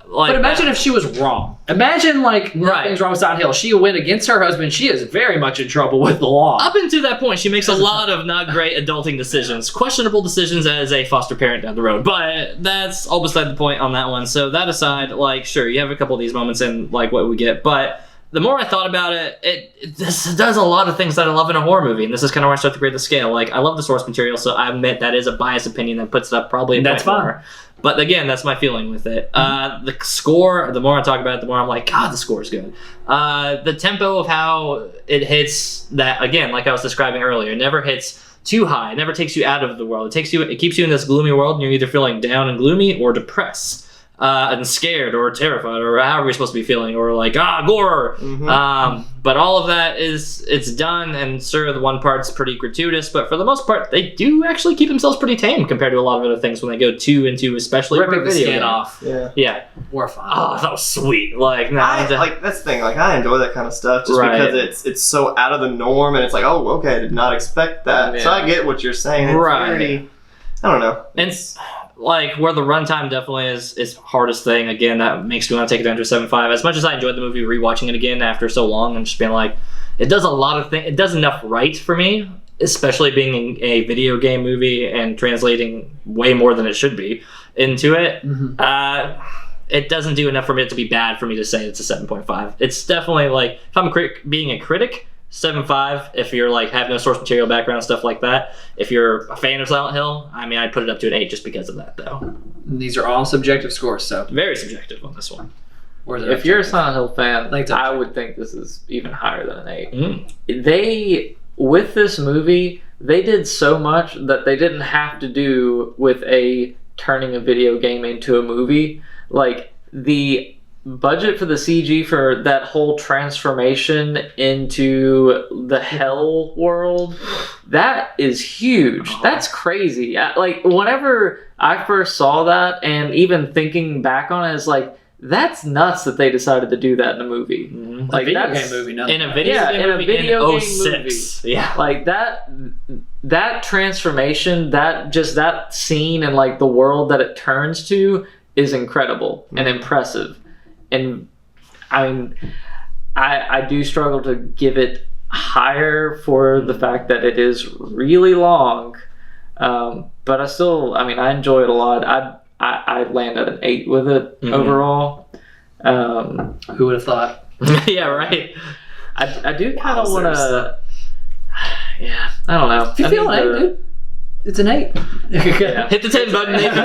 S1: Like,
S3: But imagine if she was wrong. Imagine like nothing's wrong with Silent Hill. She went against her husband. She is very much in trouble with the law.
S1: up until that point, she makes a lot of not great adulting decisions, questionable decisions as a foster parent down the road. But that's all beside the point on that one. So that aside, like, sure, you have a couple of these moments in like what we get, but the more I thought about it, this does a lot of things that I love in a horror movie, and this is kind of where I start to grade the scale. Like, I love the source material, so I admit that is a biased opinion that puts it up probably.
S3: That's fine.
S1: But again, that's my feeling with it. The score, the more I talk about it, the more I'm like, God, the score is good. The tempo of how it hits that, again, like I was describing earlier, it never hits too high. It never takes you out of the world. It keeps you in this gloomy world, and you're either feeling down and gloomy or depressed. And scared or terrified or however you're supposed to be feeling, or like gore. But all of that it's done, and sure, the one part's pretty gratuitous, but for the most part they do actually keep themselves pretty tame compared to a lot of other things when they go too into, especially
S3: Ripping the
S1: video
S3: skin
S1: game.
S3: off.
S2: Yeah.
S3: Horrifying.
S1: Oh, that was sweet. Like,
S2: Like that's the thing. Like, I enjoy that kind of stuff just
S1: Right.
S2: because it's so out of the norm, and it's like, oh, okay, I did not expect that.
S4: Yeah.
S2: So I get what you're saying. It's
S1: Right.
S2: very, I don't know.
S1: and like where the runtime definitely is hardest thing. Again, that makes me want to take it down to 7.5. As much as I enjoyed the movie, rewatching it again after so long and just being like, it does a lot of things. It does enough right for me, especially being a video game movie and translating way more than it should be into it. It doesn't do enough for it to be bad for me to say it's a 7.5. It's definitely like, if I'm being a critic, 7.5. If you're like have no source material background, stuff like that. If you're a fan of Silent Hill, I mean, I'd put it up to an 8 just because of that, though.
S3: And these are all subjective scores, so
S1: Very subjective on this one.
S3: or
S4: If you're a Silent Hill fan,
S3: Like
S4: I would think this is even higher than an 8.
S1: Mm.
S4: They, with this movie, they did so much that they didn't have to do with turning a video game into a movie. Like, the budget for the CG for that whole transformation into the hell world, that is huge. That's crazy. Like, whenever I first saw that, and even thinking back on it, it's like, that's nuts that they decided to do that in a movie. Like,
S3: video
S4: that's
S3: game movie, no.
S1: In a video game
S4: in a
S1: movie
S4: video
S1: in
S4: game
S1: 06. Yeah.
S4: like that transformation, that scene and like the world that it turns to is incredible and impressive. And I mean, I do struggle to give it higher for the fact that it is really long, but I enjoy it a lot. I land at an 8 with it overall.
S3: Who would have thought?
S1: Yeah, right.
S4: I do kind of want to. Yeah, I don't know.
S3: If you feel an 8, dude, it's an 8.
S4: Yeah.
S1: Hit the 10 button, Nathan.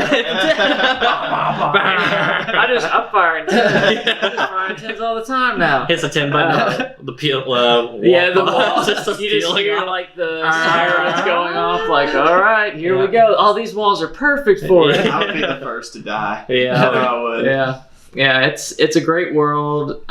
S4: I'm firing 10s. I'm firing 10s all the time now.
S1: Hits the 10 button. The peel.
S4: Yeah, the wall.
S1: Just
S4: You just
S1: peeling
S4: hear
S1: off.
S4: like the sirens going off. Like, all right, here we go. All these walls are perfect for it.
S2: I would be the first to die.
S1: Yeah.
S2: I would.
S4: Yeah. It's a great world.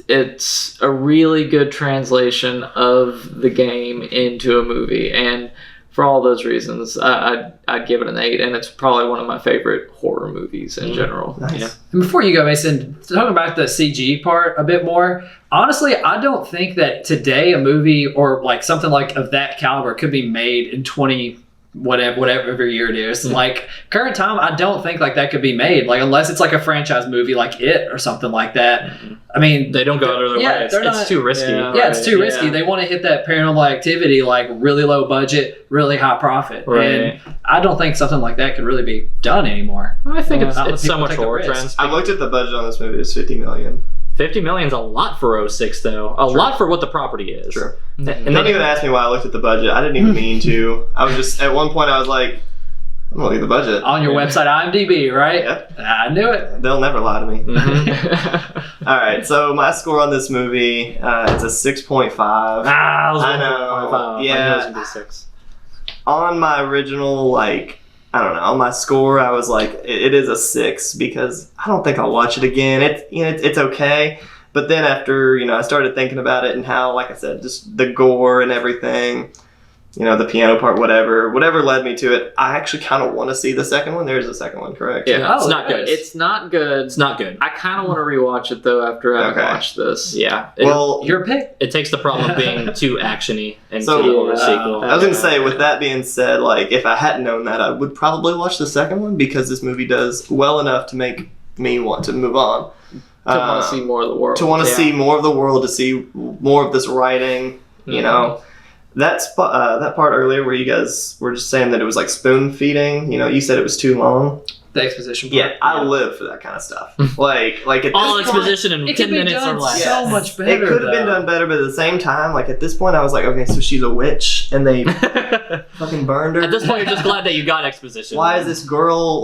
S4: It's a really good translation of the game into a movie, and for all those reasons, I'd give it an 8, and it's probably one of my favorite horror movies in general.
S2: Nice.
S1: Yeah.
S3: And before you go, Mason, talking about the CG part a bit more, honestly, I don't think that today a movie or like something like of that caliber could be made in 20 whatever year it is. Like, current time, I don't think like that could be made, like unless it's like a franchise movie like It or something like that. I mean,
S1: They don't go out of their way.
S3: they're
S1: It's
S3: not-
S1: too risky.
S3: yeah, it's too risky.
S4: Yeah.
S3: They want to hit that Paranormal Activity, like really low budget, really high profit.
S1: Right.
S3: And I don't think something like that could really be done anymore.
S1: I think
S3: Not when
S1: it's so
S3: people
S1: much
S3: take the
S1: horror
S3: risk.
S1: trends.
S2: I looked at the budget on this movie. It's $50 million.
S1: 50 million's a lot for 06, though. A lot for what the property is.
S2: Sure.
S1: And
S2: Don't
S1: they,
S2: even ask me why I looked at the budget. I didn't even mean to. I was just, at one point I was like, I'm gonna leave the budget.
S3: On your website, IMDb, right?
S2: Yep.
S3: I knew it.
S2: They'll never lie to me.
S1: Mhm.
S2: All right, so my score on this movie, it's a 6.5.
S1: I
S2: know.
S1: Yeah.
S2: Yeah.
S1: It was gonna be 6.
S2: On my original, like, I don't know, on my score, I was like, it is a 6 because I don't think I'll watch it again. It's okay. But then after, I started thinking about it and how, like I said, just the gore and everything, the piano part, whatever led me to it. I actually kind of want to see the second one. There's a second one, correct?
S1: Yeah, it's
S3: Oh,
S1: not good.
S4: It's not good.
S1: It's not good.
S4: I kind of want to rewatch it though after I
S2: Okay.
S4: watch this.
S1: Yeah.
S2: Well,
S3: Your pick.
S1: It takes the problem of being too actiony and
S2: So-
S1: too over
S4: Yeah.
S1: sequel.
S2: I was going to say, with that being said, like, if I hadn't known that, I would probably watch the second one because this movie does well enough to make me want to move on.
S4: To want to see more of the world.
S2: To want to
S1: Yeah.
S2: see more of the world, to see more of this writing, you know. That part earlier where you guys were just saying that it was like spoon feeding, you said it was too long.
S3: The exposition.
S2: Yeah,
S3: part.
S2: I live for that kind of stuff. like at
S1: All
S2: this point,
S1: exposition in
S3: It
S1: 10
S3: could be
S1: minutes
S3: done
S1: or less.
S3: so much better.
S2: it could have been
S3: though.
S2: done better, but at the same time, like at this point, I was like, okay, so she's a witch, and they fucking burned her.
S1: At this point, you're just glad that you got exposition.
S2: Why is this girl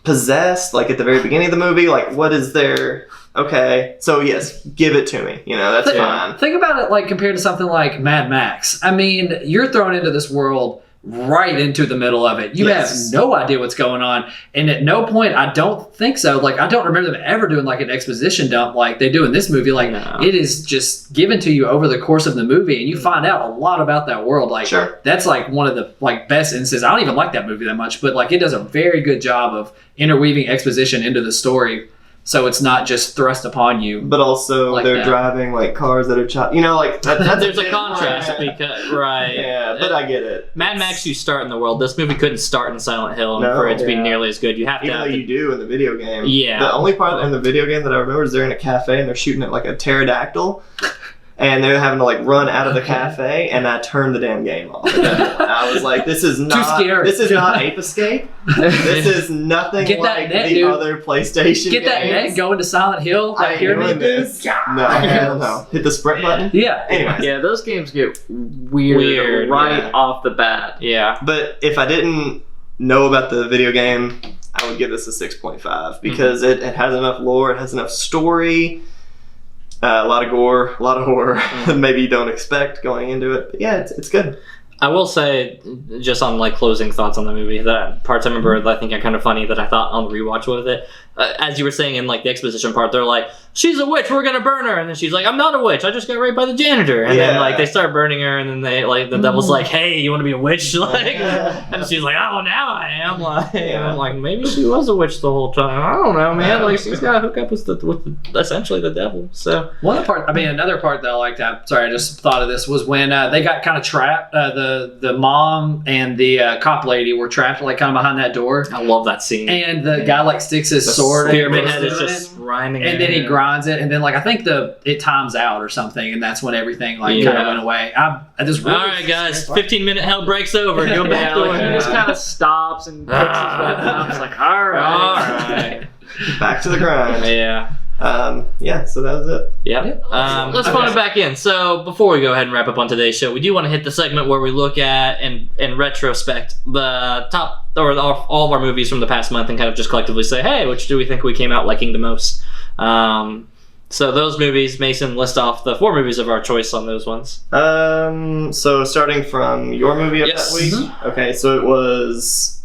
S2: possessed? Like at the very beginning of the movie, like what is there? Okay, so yes, give it to me. That's fine.
S3: Think about it like compared to something like Mad Max. I mean, you're thrown into this world right into the middle of it. You
S2: Yes.
S3: have no idea what's going on. And at no point, I don't think so. Like, I don't remember them ever doing like an exposition dump like they do in this movie. Like,
S1: No.
S3: it is just given to you over the course of the movie, and you find out a lot about that world. Like,
S2: Sure.
S3: that's like one of the like best instances. I don't even like that movie that much, but like it does a very good job of interweaving exposition into the story. So it's not just thrust upon you.
S2: But also,
S3: Like
S2: they're
S3: that.
S2: driving like cars that are chopped. Like that's
S1: There's a
S2: big
S1: contrast
S2: point.
S1: because right.
S2: Yeah, but I get it.
S1: Mad Max, you start in the world. This movie couldn't start in Silent Hill, and
S2: No.
S1: for it to be
S3: Yeah.
S1: nearly as good, you have to
S2: Even though
S1: have
S2: you do in the video game.
S1: Yeah.
S2: The only part in the video game that I remember is they're in a cafe and they're shooting at like a pterodactyl. And they're having to like run out of the cafe, and I turned the damn game off. I was like, "This is not.
S3: scary.
S2: This is not Ape Escape. This is nothing
S3: Get that
S2: like
S3: net,
S2: the
S3: dude.
S2: other PlayStation
S3: Get that
S2: games.
S3: net, go into Silent Hill,
S2: I
S3: that
S2: ain't
S3: pyramid
S2: doing
S3: dude.
S2: this. No, hell no. Hit the sprint button.
S3: Yeah.
S2: Anyways,
S4: Yeah, those games get weird, right
S2: yeah.
S4: off the bat.
S1: Yeah.
S2: but if I didn't know about the video game, I would give this a 6.5 because it has enough lore, it has enough story, a lot of gore, a lot of horror that maybe you don't expect going into it. But yeah, it's good.
S1: I will say, just on like closing thoughts on the movie, that parts I remember that I think are kind of funny that I thought on the rewatch with it. As you were saying in like the exposition part, they're like, "She's a witch, we're gonna burn her," and then she's like, "I'm not a witch, I just got raped by the janitor." And then
S2: Yeah.
S1: like they start burning her, and then they like the devil's like, "Hey, you want to be a witch?" Like, and she's like, "Oh, now I am." Like, and I'm like, maybe she was a witch the whole time. I don't know, man. Like she's got to hook up with essentially the devil. So
S3: Another part that I liked, I just thought of this, was when they got kind of trapped. The mom and the cop lady were trapped like kind of behind that door.
S1: I love that scene.
S3: And the guy like sticks his
S2: The
S3: sword in
S1: Pyramid
S3: and
S1: Head is
S3: doing
S1: just
S3: it.
S1: rhyming,
S3: And then he grinds it, and then like I think it times out or something, and that's when everything like kind
S1: Yeah.
S3: of went away. I just really
S1: All right, guys, 15-minute hell breaks over. Go back
S4: Yeah,
S1: to
S4: like he
S1: it.
S4: just kind of stops and puts his weapon up. It's like, all right.
S1: All right.
S2: Back to the grind.
S1: Yeah.
S2: Yeah, so that was it.
S1: Yep. Let's phone it back in. So before we go ahead and wrap up on today's show, we do want to hit the segment where we look at and retrospect the top or all of our movies from the past month and kind of just collectively say, hey, which do we think we came out liking the most? So those movies, Mason, list off the 4 movies of our choice on those ones.
S2: So starting from your movie of
S1: Yes.
S2: that week. Okay, so it was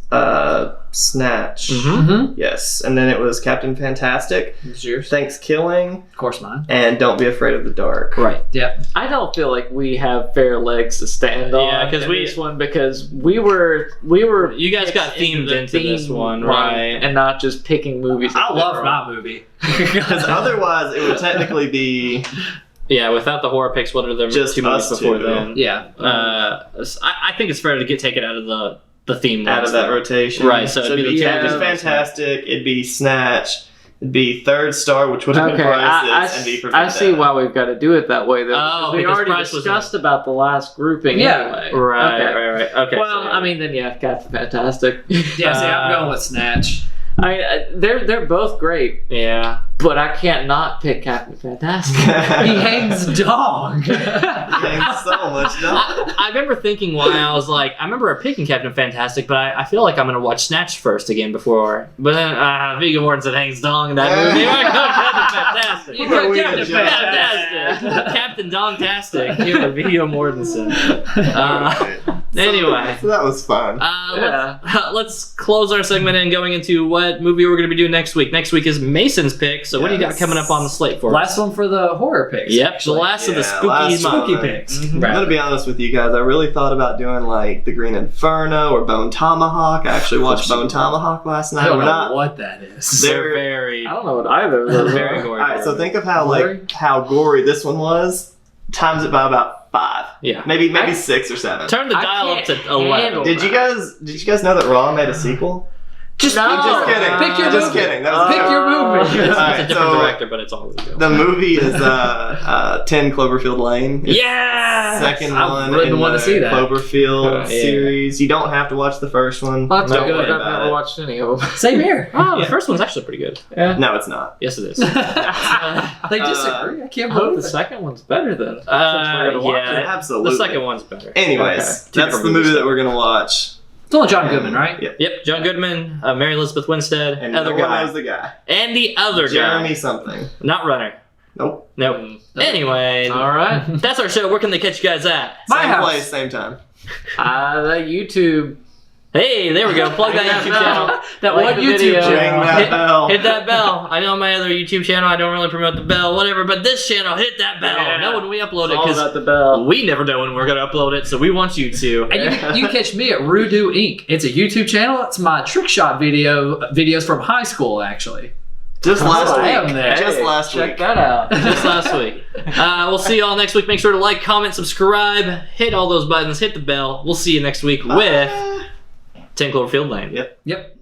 S2: Snatch.
S1: Mm-hmm.
S2: Yes, and then it was Captain Fantastic,
S3: It's yours.
S2: Thanksgiving,
S3: Of course, mine.
S2: and Don't Be Afraid of the Dark.
S1: Right.
S3: Yep.
S4: I don't feel like we have fair legs to stand on.
S1: Yeah, 'cause
S4: in
S1: we-
S4: this one because we were
S1: You guys got
S4: picked
S1: themed
S4: the
S1: into this
S4: theme
S1: one, right?
S4: and not just picking movies.
S3: I
S4: that
S3: love
S4: were
S3: my movie.
S2: Because otherwise, it would technically be
S1: Yeah, without the horror picks, what are the
S2: Just
S1: 2 movies
S2: us
S1: before
S2: two.
S1: then?
S3: Yeah.
S1: I think it's fair to take it out of the theme
S2: out
S1: ones,
S2: of that
S1: though.
S2: rotation.
S1: Right, so it'd
S2: it'd
S1: be
S2: be
S1: the
S2: Captain
S1: two-
S2: Fantastic, it'd be Snatch, it'd be Third Star, which would have
S4: Okay,
S2: been Prices, and
S4: I
S2: be for
S4: I see
S2: Vendetta.
S4: why we've got to do it that way, though.
S1: Oh,
S4: we
S1: because
S4: already
S1: Price was
S4: discussed about the last grouping
S3: Yeah.
S4: anyway.
S1: Right,
S4: Okay.
S1: right. Okay.
S4: Well,
S1: so-
S4: I mean, then yeah, Captain Fantastic.
S3: Yeah, see, I'm going with Snatch.
S4: they're both great.
S1: yeah.
S4: but I can't not pick Captain Fantastic.
S3: He hangs dog.
S2: Thanks so much, dog.
S1: I remember thinking why I was like, I remember picking Captain Fantastic, but I feel like I'm gonna watch Snatch first again before. But then Viggo Mortensen hangs dong in that movie. I go Captain Fantastic.
S3: You go
S2: We
S3: Captain
S2: just-
S3: Fantastic.
S1: Captain Dong-tastic. Here with Viggo Mortensen.
S2: Alright.
S1: Anyway.
S2: So that was fun.
S1: Let's close our segment in going into what movie we're going to be doing next week. Next week is Mason's pick. So what do you got
S2: Yes.
S1: coming up on the slate for us?
S3: Last one for the horror picks.
S1: Yep,
S3: actually.
S1: the last of the
S2: Yeah,
S1: spooky
S2: last
S1: month.
S3: Spooky
S2: one.
S3: picks.
S1: Mhm.
S2: I'm
S3: Right.
S2: gonna be honest with you guys. I really thought about doing like the Green Inferno or Bone Tomahawk. I actually watched Bone Tomahawk last
S3: I
S2: night.
S3: don't
S2: We're
S3: know
S2: not.
S3: what that is.
S1: They're very,
S4: I don't know what either of those
S1: very
S4: are.
S1: gory.
S2: All right, so think of how
S3: Gory?
S2: like how gory this one was. Times it by about 5,
S1: Yeah.
S2: maybe
S4: I-
S2: 6 or 7.
S1: Turn the
S4: I
S1: dial up
S4: can't
S1: to 11.
S4: handle
S2: Did you guys know that Raw made a sequel?
S3: Just
S4: No.
S2: I'm just kidding.
S3: Pick your
S2: just
S3: movie.
S2: kidding. That was a
S3: Pick
S2: joke.
S3: your movie.
S1: It's,
S2: All
S1: it's
S2: right,
S1: a different
S2: so
S1: director, but it's always a joke.
S2: The movie is 10 Cloverfield Lane. It's
S1: Yeah.
S2: Second
S3: I
S2: one
S3: really
S2: in
S3: want to
S2: the
S3: see that.
S2: Cloverfield
S1: Yeah.
S2: series. You don't have to watch the first one.
S4: That's
S2: Don't
S4: good.
S2: worry
S4: I've
S2: about
S4: never
S2: it.
S4: watched any of them.
S3: Same here.
S1: Oh,
S2: Yeah.
S1: the first one's actually pretty good.
S4: Yeah.
S2: No, it's not.
S1: Yes, it is.
S3: They disagree. I can't
S4: I hope
S3: believe
S4: the
S3: it.
S4: second one's better then. Since we're gonna watch
S1: yeah.
S4: it.
S2: Absolutely.
S1: The second one's better.
S2: Anyways,
S1: Okay. Two
S2: that's
S1: different
S2: the movie
S1: movies.
S2: that we're gonna watch.
S3: It's only John Goodman, right?
S2: Yep.
S1: Yep, John Goodman, Mary Elizabeth Winstead,
S2: And
S1: other
S2: no one
S1: guy,
S2: knows the guy.
S1: and the other
S2: Jeremy
S1: guy,
S2: something.
S1: not Runner.
S2: Nope.
S1: Nope. Anyway,
S4: All right.
S1: that's our show. Where can they catch you guys at?
S3: My
S2: Same
S3: house.
S2: place, same time.
S4: That YouTube.
S1: Hey, there we go. Plug that YouTube channel.
S3: That
S4: Like
S3: one
S4: the
S3: YouTube
S4: video.
S2: Ring
S3: channel.
S2: that bell.
S1: Hit that bell. I know my other YouTube channel, I don't really promote the bell, whatever, but this channel, hit that bell.
S4: Yeah.
S1: Know when we upload
S4: It's
S1: it,
S4: all
S1: because
S4: about the bell.
S1: we never know when we're going to upload it, so we want you to.
S3: And you can catch me at Rudo Inc. It's a YouTube channel. It's my trick shot videos from high school, actually.
S2: Just last
S3: I am
S2: week.
S3: there.
S2: Just last
S4: Check
S2: week.
S4: that out.
S1: Just last week. We'll see you all next week. Make sure to like, comment, subscribe, hit all those buttons, hit the bell. We'll see you next week with 10 Cloverfield Lane.
S2: Yep.
S3: Yep.